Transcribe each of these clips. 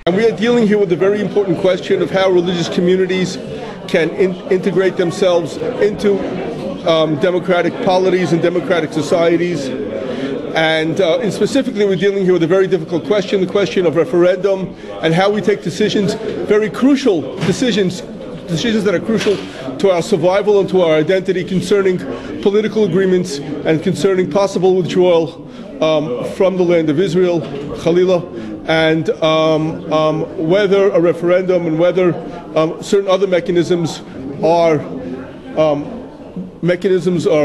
And we are dealing here with a very important question of how religious communities can integrate themselves into democratic polities and democratic societies. And specifically, we're dealing here with a very difficult question, the question of referendum and how we take decisions, very crucial decisions that are crucial to our survival and to our identity concerning political agreements and concerning possible withdrawal from the land of Israel, Khalilah, and whether a referendum and whether certain other mechanisms are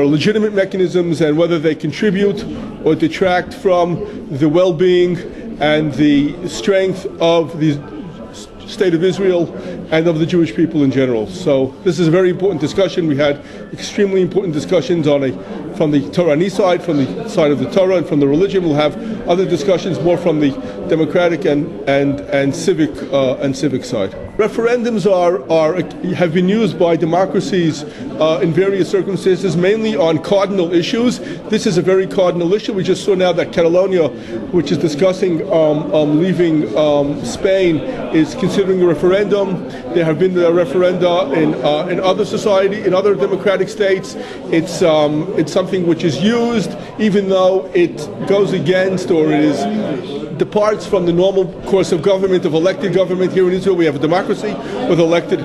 legitimate mechanisms, and whether they contribute or detract from the well-being and the strength of the State of Israel and of the Jewish people in general. So this is a very important discussion. We had extremely important discussions from the Torah side, from the side of the Torah, and from the religion. We'll have other discussions more from the democratic and civic side. Referendums have been used by democracies in various circumstances, mainly on cardinal issues. This is a very cardinal issue. We just saw now that Catalonia, which is discussing leaving Spain, is considering a referendum. There have been referenda in other democratic states. It's something which is used, even though it goes against or it departs from the normal course of government, of elected government. Here in Israel we have a democracy with elected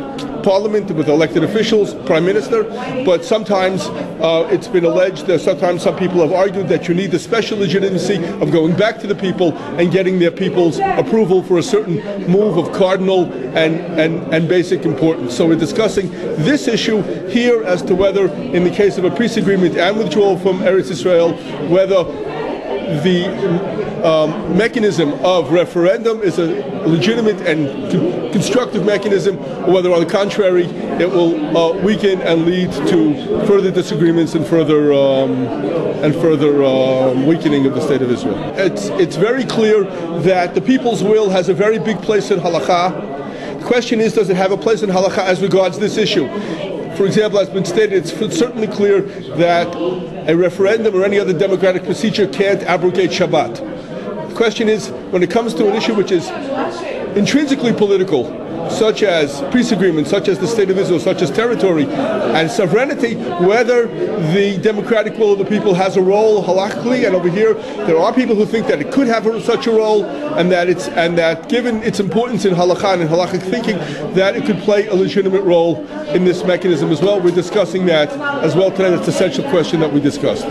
parliament, with elected officials, prime minister, but sometimes it's been alleged that sometimes some people have argued that you need the special legitimacy of going back to the people and getting their people's approval for a certain move of cardinal and basic importance. So we're discussing this issue here as to whether, in the case of a peace agreement and withdrawal from Eretz Israel, whether the mechanism of referendum is a legitimate and constructive mechanism, or whether, on the contrary, it will weaken and lead to further disagreements and further weakening of the State of Israel. It's very clear that the people's will has a very big place in Halacha. The question is, does it have a place in Halacha as regards this issue? For example, as has been stated, it's certainly clear that a referendum or any other democratic procedure can't abrogate Shabbat. The question is, when it comes to an issue which is intrinsically political, such as peace agreements, such as the State of Israel, such as territory and sovereignty, whether the democratic will of the people has a role halachically. And over here, there are people who think that it could have such a role, and that given its importance in halakha and in halachic thinking, that it could play a legitimate role in this mechanism as well. We're discussing that as well today. That's the essential question that we discussed.